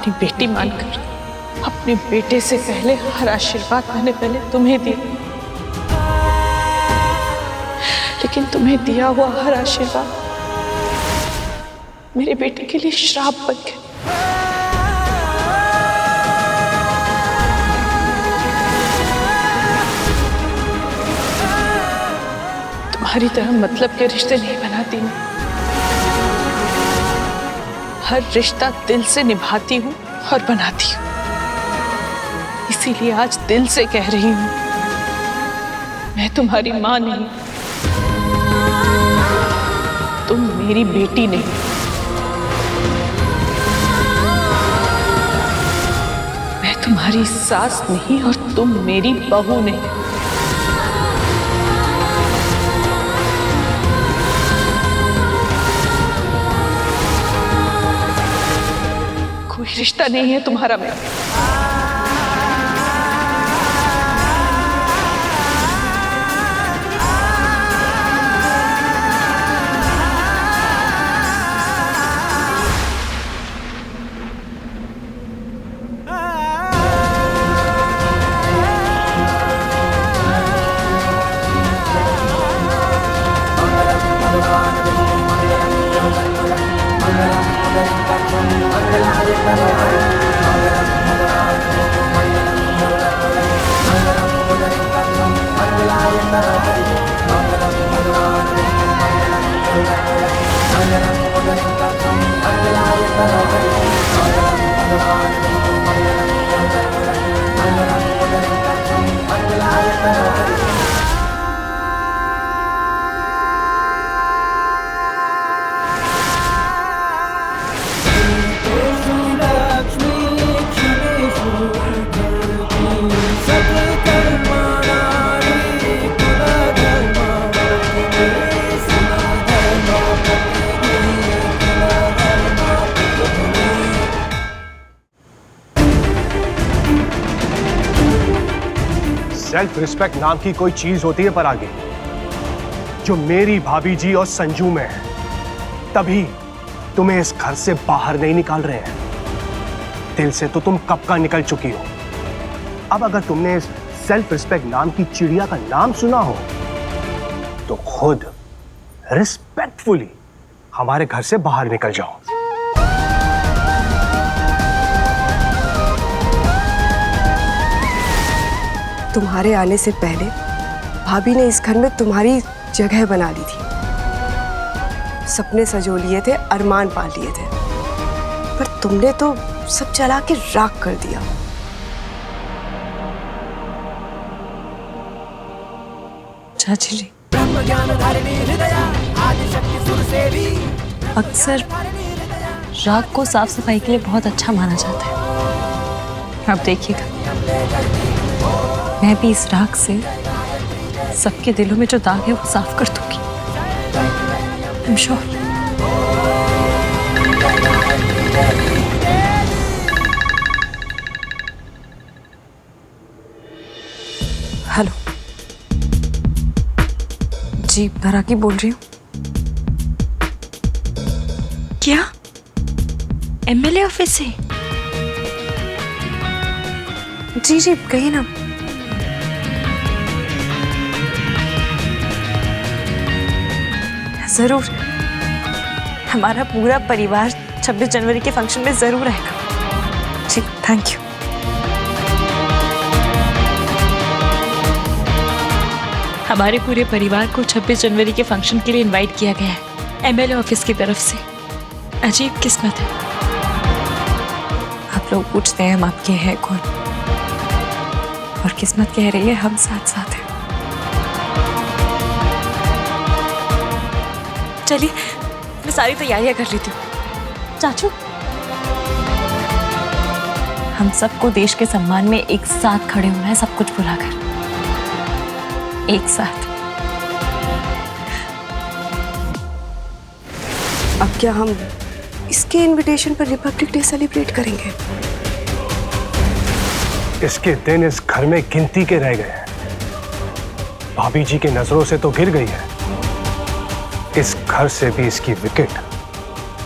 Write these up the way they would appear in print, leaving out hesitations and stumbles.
अपनी बेटी मानकर, अपने बेटे से पहले हर आशीर्वाद मैंने पहले तुम्हें दिया, लेकिन तुम्हें दिया हुआ हर आशीर्वाद मेरे बेटे के लिए श्राप बन गया। तुम्हारी तरह मतलब के रिश्ते नहीं बनाती मैं, हर रिश्ता दिल से निभाती हूँ और बनाती हूँ। इसीलिए आज दिल से कह रही हूँ, मैं तुम्हारी माँ नहीं, तुम मेरी बेटी नहीं। मैं तुम्हारी सास नहीं और तुम मेरी बहू नहीं। कोई रिश्ता नहीं है तुम्हारा मेरा। सेल्फ रिस्पेक्ट नाम की कोई चीज होती है पर आगे जो मेरी भाभी जी और संजू में है, तभी तुम्हें इस घर से बाहर नहीं निकाल रहे हैं। दिल से तो तुम कब का निकल चुकी हो। अब अगर तुमने इस सेल्फ रिस्पेक्ट नाम की चिड़िया का नाम सुना हो तो खुद रिस्पेक्टफुली हमारे घर से बाहर निकल जाओ। तुम्हारे आने से पहले भाभी ने इस घर में तुम्हारी जगह बना ली थी। सपने सजो लिए थे, अरमान पाल लिए थे, पर तुमने तो सब जला के राख कर दिया। चाची जी, अक्सर राख को साफ सफाई के लिए बहुत अच्छा माना जाता है। अब देखिएगा, मैं भी इस राख से सबके दिलों में जो दाग है वो साफ कर दूंगी। I'm sure। हेलो जी, परागी बोल रही हूँ। क्या? एमएलए ऑफिस से? जी जी, कहिए ना। जरूर, हमारा पूरा परिवार 26 जनवरी के फंक्शन में जरूर आएगा। जी, थैंक यू। हमारे पूरे परिवार को 26 जनवरी के फंक्शन के लिए इनवाइट किया गया है एमएलए ऑफिस की तरफ से। अजीब किस्मत है। आप लोग पूछते हैं हम आपके हैं कौन, और किस्मत कह रही है हम साथ साथ हैं। चलिए, मैं सारी तैयारियां कर लेती हूँ। चाचू, हम सबको देश के सम्मान में एक साथ खड़े होना है, सब कुछ भुलाकर एक साथ। अब क्या हम इसके इनविटेशन पर रिपब्लिक डे सेलिब्रेट करेंगे? इसके दिन इस घर में गिनती के रह गए हैं। भाभी जी की नजरों से तो गिर गई है, इस घर से भी इसकी विकेट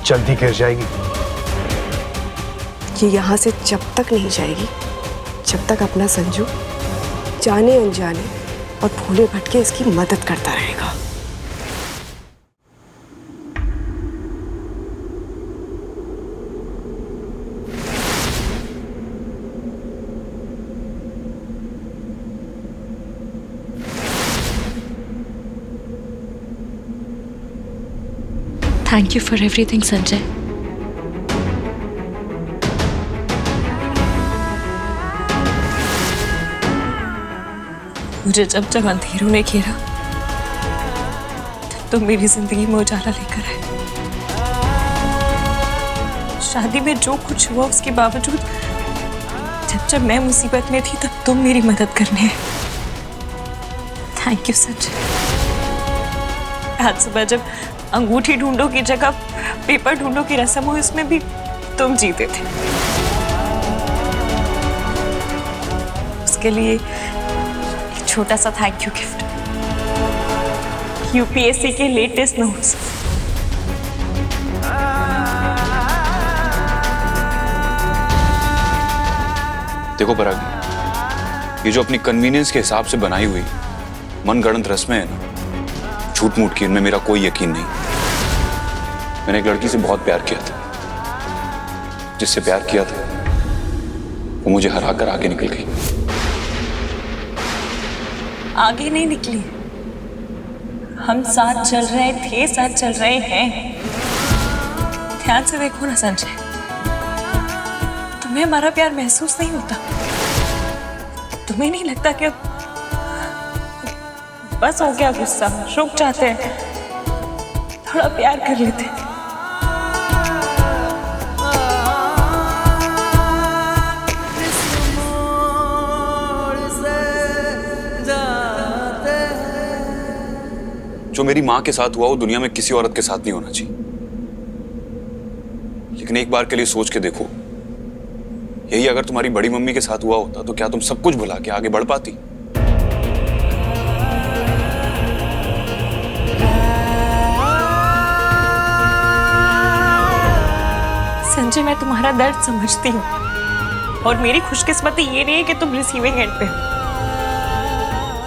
जल्दी गिर जाएगी। ये यहाँ से जब तक नहीं जाएगी जब तक अपना संजू जाने अनजाने और भूले भटके इसकी मदद करता रहेगा। Thank you for everything Sanjay. मुझे जब जब अंधेरों ने घेरा तब तुम मेरी जिंदगी में उजाला लेकर आए। शादी में जो कुछ हुआ उसके बावजूद जब जब मैं मुसीबत में थी तब तुम मेरी मदद करने आए। Thank you Sanjay. आज सुबह जब अंगूठी ढूंढो की जगह पेपर ढूंढो की रस्म हुई उसमें भी तुम जीते थे। उसके लिए एक छोटा सा थैंक यू गिफ्ट, यूपीएससी के लेटेस्ट नोट्स। देखो परागी, ये जो अपनी कन्वीनियंस के हिसाब से बनाई हुई मनगढ़ंत रस्में है ना, झूठ मूठ की, इनमें मेरा कोई यकीन नहीं। मैंने एक लड़की से बहुत प्यार किया था, जिससे प्यार किया था वो मुझे हराकर आगे निकल गई। आगे नहीं निकली, हम साथ चल रहे थे, साथ चल रहे हैं। ध्यान से देखो ना संजय, तुम्हें हमारा प्यार महसूस नहीं होता? तुम्हें नहीं लगता कि अब बस हो गया गुस्सा, रुक जाते हैं, थोड़ा प्यार कर लेते हैं? जो मेरी माँ के साथ हुआ वो दुनिया में किसी औरत के साथ नहीं होना चाहिए। लेकिन एक बार के लिए सोच के देखो, यही अगर तुम्हारी बड़ी मम्मी के साथ हुआ होता तो क्या तुम सब कुछ भुला के आगे बढ़ पाती? संजय, मैं तुम्हारा दर्द समझती हूँ और मेरी खुशकिस्मती ये नहीं है कि तुम रिसीविंग एंड पे हो,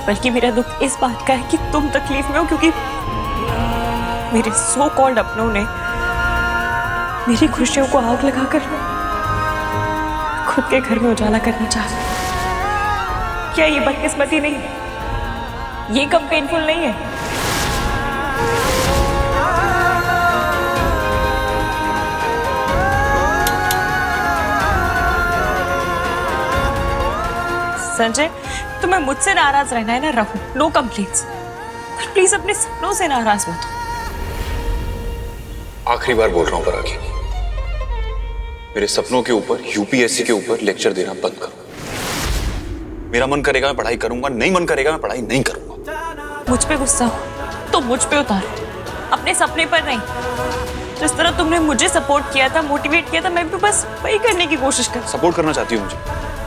बल्कि मेरा दुख इस बात का है कि तुम तकलीफ में हो क्योंकि मेरे सो कॉल्ड अपनों ने मेरी खुशियों को आग लगाकर खुद के घर में उजाला करना चाहा। क्या ये बदकिस्मती नहीं है? ये कम पेनफुल नहीं है? संजय, तुम्हें मुझसे नाराज रहना है ना, रहो, नो कंप्लेंट्स। प्लीज अपने सपनों से नाराज मत हो। आखिरी बार बोल रहा हूं परागी, मेरे सपनों के ऊपर, यूपीएससी के ऊपर लेक्चर देना बंद करो। मेरा मन करेगा मैं पढ़ाई करूंगा, नहीं मन करेगा मैं पढ़ाई नहीं करूंगा। मुझ पे गुस्सा हो तो मुझ पे उतारो, अपने सपने पर नहीं। जिस तरह तुमने मुझे सपोर्ट किया था, मोटिवेट किया था, मैं भी बस वही करने की कोशिश कर। सपोर्ट करना चाहती हूँ मुझे?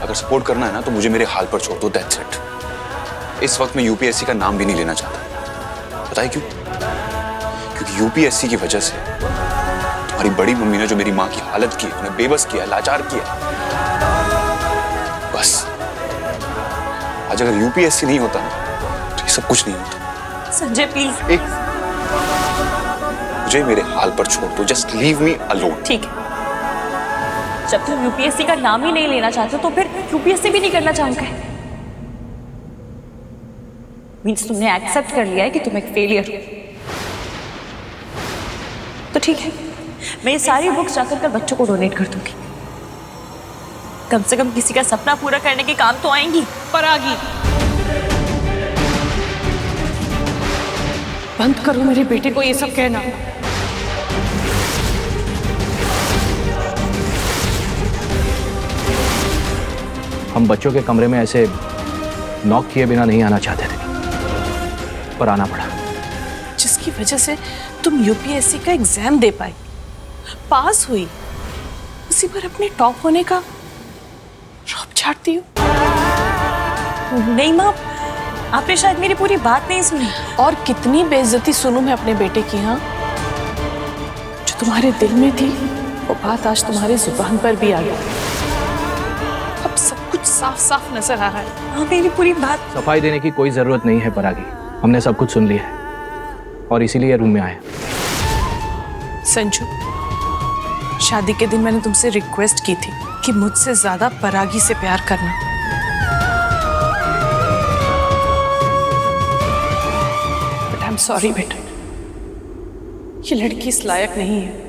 अगर सपोर्ट करना है ना तो मुझे मेरे हाल पर छोड़ दो, दैट्स इट। इस वक्त मैं यूपीएससी का नाम भी नहीं लेना चाहता। बताइए क्यों? क्योंकि यूपीएससी की वजह से तुम्हारी बड़ी मम्मी ने जो मेरी माँ की हालत की, उन्हें बेबस किया, लाचार किया। बस आज अगर यूपीएससी नहीं होता ना तो ये सब कुछ नहीं होता। संजय प्लीज, मुझे मेरे हाल पर छोड़ दो, जस्ट लीव मी अलोन। ठीक है, जब तुम यूपीएससी का नाम ही नहीं लेना चाहते तो फिर यूपीएससी भी नहीं करना चाहोगे। मीन्स तुमने एक्सेप्ट कर लिया है कि तुम एक फेलियर हो। तो ठीक है, मैं ये सारी बुक्स जाकर बच्चों को डोनेट कर दूंगी। कम से कम किसी का सपना पूरा करने के काम तो आएंगी। परागी, बंद करो मेरे बेटे को ये सब कहना। हम बच्चों के कमरे में ऐसे नॉक किए बिना नहीं आना चाहते थे, पर आना पड़ा। जिसकी वजह से तुम यूपीएससी का एग्जाम दे पाई, पास हुई, उसी पर अपने टॉप होने का रौब झाड़ती हो। नहीं माँ, आपने शायद मेरी पूरी बात नहीं सुनी। और कितनी बेइज्जती सुनूं मैं अपने बेटे की, हाँ? जो तुम्हारे दिल में थी वो बात आज तुम्हारी जुबान पर भी आ गई। अब सब कुछ साफ साफ नजर आ रहा है। हाँ, मेरी पूरी बात। सफाई देने की कोई जरूरत नहीं है परागी, हमने सब कुछ सुन लिया है और इसीलिए रूम में आया। संजू, शादी के दिन मैंने तुमसे रिक्वेस्ट की थी कि मुझसे ज्यादा परागी से प्यार करना। बट आई एम सॉरी बेटा, ये लड़की इस लायक नहीं है।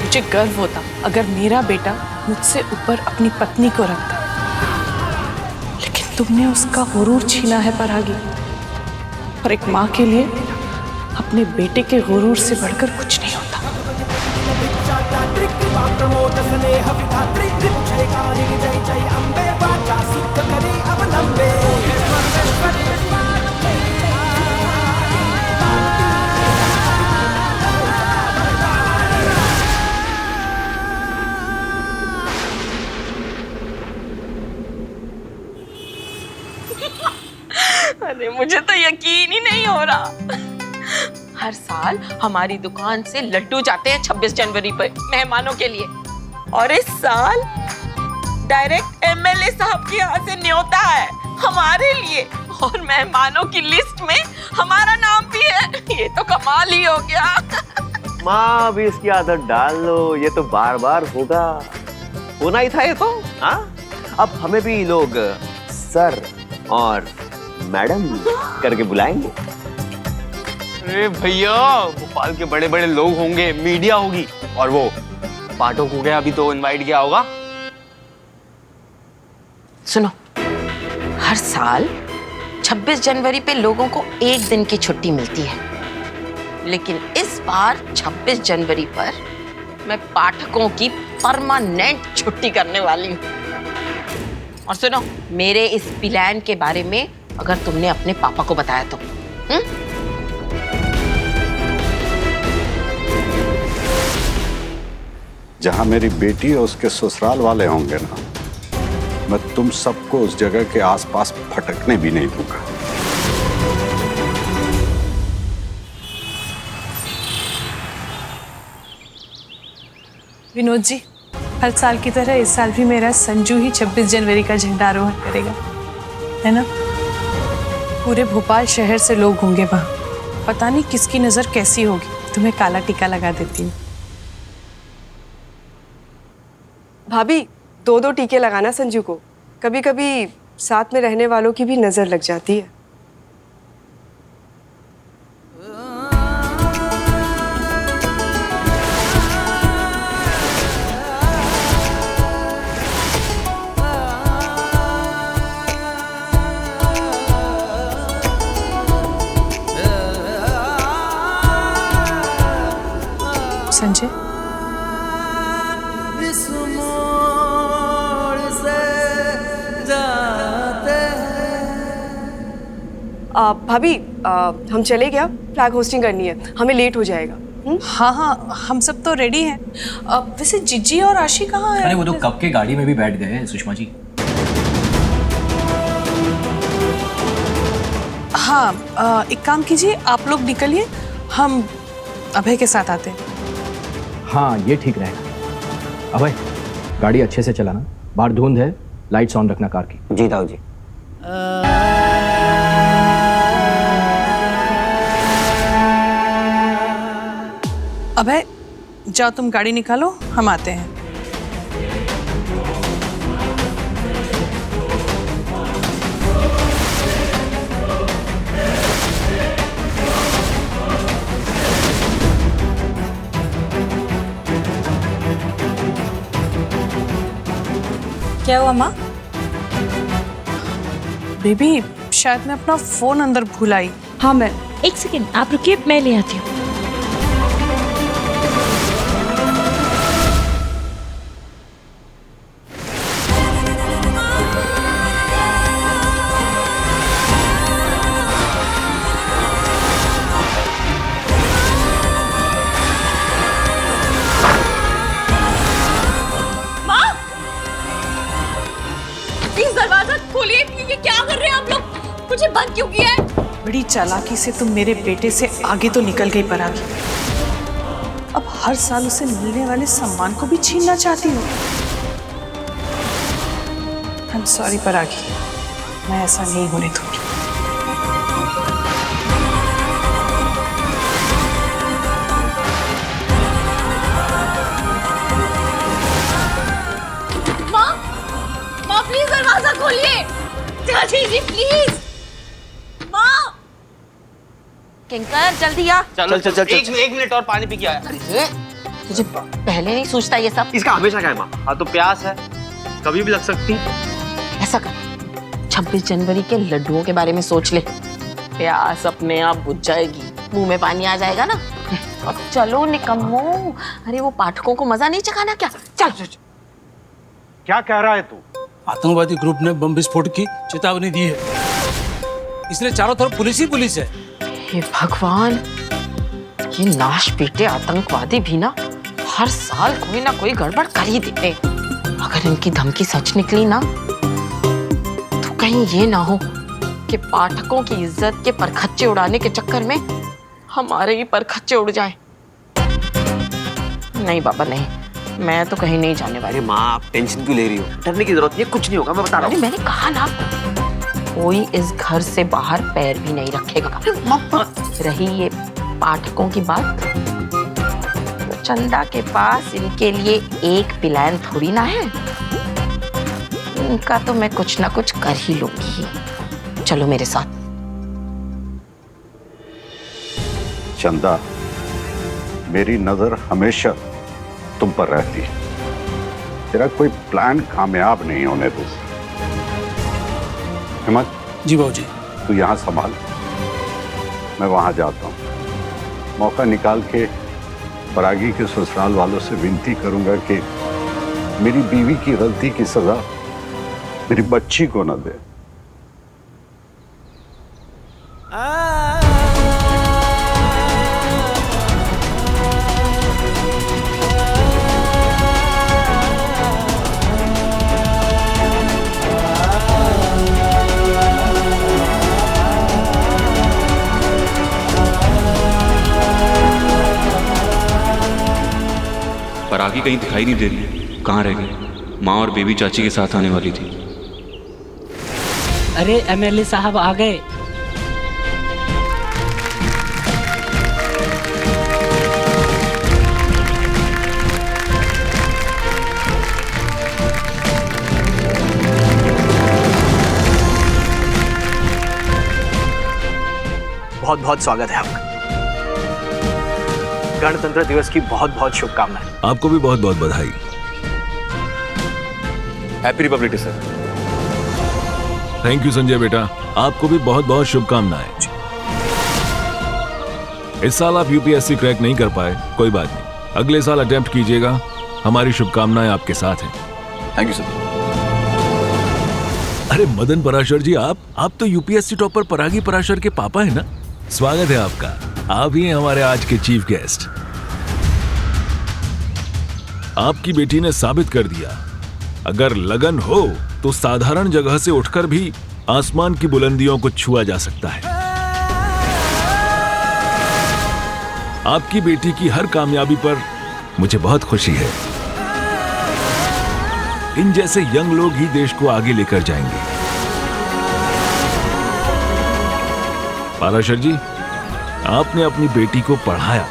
मुझे गर्व होता अगर मेरा बेटा मुझसे ऊपर अपनी पत्नी को रखता, लेकिन तुमने उसका गुरूर छीना है परागी। और एक माँ के लिए अपने बेटे के गुरूर से बढ़कर कुछ नहीं होता। अरे मुझे तो यकीन ही नहीं हो रहा। हर साल हमारी दुकान से लड्डू जाते हैं 26 जनवरी पर मेहमानों के लिए, और इस साल डायरेक्ट एमएलए साहब के यहाँ से न्योता है हमारे लिए, और मेहमानों की लिस्ट में हमारा नाम भी है। ये तो कमाल ही हो गया। माँ अभी इसकी आदत डाल लो, ये तो बार बार होना ही था ये तो। हाँ, अब हमें भी लोग सर और मैडम करके बुलाएंगे। अरे भैया, भोपाल के बड़े बड़े लोग होंगे, मीडिया होगी, और वो पाठक हो गया, अभी तो इनवाइट किया होगा। सुनो, हर साल 26 जनवरी पे लोगों को एक दिन की छुट्टी मिलती है, लेकिन इस बार 26 जनवरी पर मैं पाठकों की परमानेंट छुट्टी करने वाली हूँ। और सुनो, मेरे इस प्लान के बारे में अगर तुमने अपने पापा को बताया तो जहां मेरी बेटी और उसके ससुराल वाले होंगे ना, मैं तुम सबको उस जगह के आसपास भटकने भी नहीं दूंगा। विनोद जी, हर साल की तरह इस साल भी मेरा संजू ही 26 जनवरी का झंडारोहण करेगा, है ना? पूरे भोपाल शहर से लोग होंगे वहां। पता नहीं किसकी नजर कैसी होगी। तुम्हें काला टीका लगा देती हूँ। भाभी, 2-2 टीके लगाना संजू को, कभी कभी साथ में रहने वालों की भी नजर लग जाती है। संजय, भाभी, हम चले क्या? फ्लैग होस्टिंग करनी है, हमें लेट हो जाएगा। हाँ हाँ, हम सब तो रेडी हैं। वैसे जिज्जी और आशी कहाँ है? अरे वो तो कब के गाड़ी में भी बैठ गए हैं सुषमा जी। हाँ, एक काम कीजिए, आप लोग निकलिए, हम अभय के साथ आते हैं। हाँ, ये ठीक रहेगा। अभय, गाड़ी अच्छे से चलाना, बाहर धुंध है, लाइट्स ऑन रखना कार की। जी ताऊ जी। अभय, जाओ तुम गाड़ी निकालो, हम आते हैं। क्या हुआ माँ? बेबी, शायद मैं अपना फोन अंदर भूल आई। हाँ, मैं एक सेकेंड, आप रुकिए, मैं ले आती हूँ। दरवाजा खोलिए, ये क्या कर रहे हैं आप लोग? मुझे बंद क्यों किया है? बड़ी चालाकी से तुम मेरे बेटे से आगे तो निकल गई परागी। अब हर साल उसे मिलने वाले सम्मान को भी छीनना चाहती हो। आई एम सॉरी परागी, मैं ऐसा नहीं होने दूंगी। माँ प्लीज दरवाजा खोलिए। चाची जी प्लीज। माँ किंकर जल्दी आ। चल चल चल, एक मिनट और पानी पी के आया। अरे तुझे पहले नहीं सोचता ये सब? इसका हमेशा क्या है माँ? हाँ तो प्यास है, कभी भी लग सकती। ऐसा कर, 26 जनवरी के लड्डुओं के बारे में सोच ले। प्यास अपने आप बुझ जाएगी, मुंह में पानी आ जाएगा ना। अब चलो निकम्मो, अरे वो पाठकों को मजा नहीं चखाना क्या? चल। क्या कह रहा है तू? आतंकवादी ग्रुप ने बम विस्फोट की चेतावनी दी है, इसलिए चारों तरफ पुलिस ही पुलिस है। हे भगवान, ये नाश पीटे आतंकवादी भी ना हर साल कोई ना कोई गड़बड़ कर ही देते। अगर इनकी धमकी सच निकली ना तो कहीं ये ना हो कि पाठकों की इज्जत के परखच्चे उड़ाने के चक्कर में हमारे ही परखच्चे उड़ जाए। नहीं बाबा नहीं, मैं तो कहीं नहीं जाने वाली। अरे माँ आप टेंशन क्यों ले रही हो? डरने की जरूरत नहीं है, कुछ नहीं होगा, मैं बता रहा हूँ। मैंने कहा ना कोई इस घर से बाहर पैर भी नहीं रखेगा। रही ये पाठकों की बात, तो चंदा के पास इनके लिए एक प्लान थोड़ी ना है। इनका तो मैं कुछ ना कुछ कर ही लूंगी। चलो मेरे साथ। चंदा, मेरी नजर हमेशा तुम पर रहती है। तेरा कोई प्लान कामयाब नहीं होने दे। हिम्मत जी बाबूजी। तू यहाँ संभाल, मैं वहां जाता हूँ। मौका निकाल के परागी के ससुराल वालों से विनती करूंगा कि मेरी बीवी की गलती की सजा मेरी बच्ची को न दे। परागी कहीं दिखाई नहीं दे रही, कहाँ रह गई? माँ और बेबी चाची के साथ आने वाली थी। अरे एमएलए साहब आ गए। बहुत बहुत स्वागत है आपका। गणतंत्र दिवस की बहुत बहुत शुभकामनाएं। आपको भी बहुत बहुत बधाई। Happy Republic day sir. Thank you Sanjay बेटा, आपको भी बहुत बहुत शुभकामनाएं। इस साल आप यूपीएससी क्रैक नहीं कर पाए, कोई बात नहीं, अगले साल अटेम्प्ट कीजिएगा। हमारी शुभकामनाएं आपके साथ हैं। Thank you sir. अरे मदन पराशर जी, आप तो यूपीएससी टॉपर परागी पराशर के पापा हैं ना? स्वागत है आपका। आप ही हैं हमारे आज के चीफ गेस्ट। आपकी बेटी ने साबित कर दिया, अगर लगन हो तो साधारण जगह से उठकर भी आसमान की बुलंदियों को छुआ जा सकता है। आपकी बेटी की हर कामयाबी पर मुझे बहुत खुशी है। इन जैसे यंग लोग ही देश को आगे लेकर जाएंगे। पराशर जी, आपने अपनी बेटी को पढ़ाया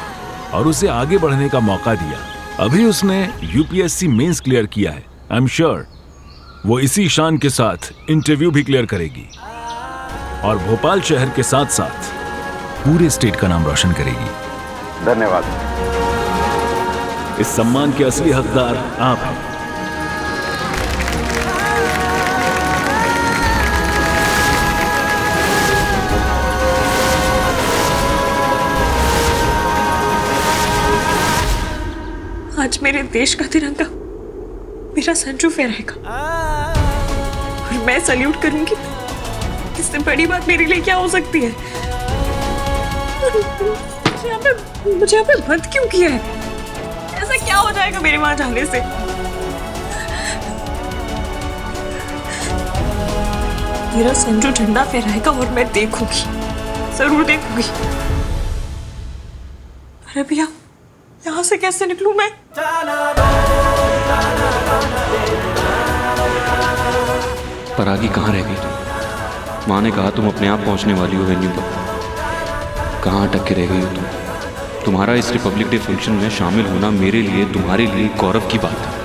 और उसे आगे बढ़ने का मौका दिया। अभी उसने यूपीएससी मेंस क्लियर किया है। आई एम श्योर वो इसी शान के साथ इंटरव्यू भी क्लियर करेगी और भोपाल शहर के साथ साथ पूरे स्टेट का नाम रोशन करेगी। धन्यवाद। इस सम्मान के असली हकदार आप हैं। आज मेरे देश का तिरंगा मेरा संजू फहराएगा और मैं सल्यूट करूंगी। इससे बड़ी बात मेरे लिए क्या हो सकती है? मुझे यहाँ पे बंद क्यों किया है? ऐसा क्या हो जाएगा मेरे वहां जाने से? मेरा संजू झंडा फहराएगा और मैं देखूंगी, जरूर देखूंगी। अरे भैया यहाँ से कैसे निकलूं मैं? परागी कहाँ रह गई तुम? माँ ने कहा तुम अपने आप पहुंचने वाली हो वेन्यू पर। कहाँ अटक के रह गई हो तुम? तुम्हारा इस रिपब्लिक डे फंक्शन में शामिल होना मेरे लिए, तुम्हारे लिए गौरव की बात है।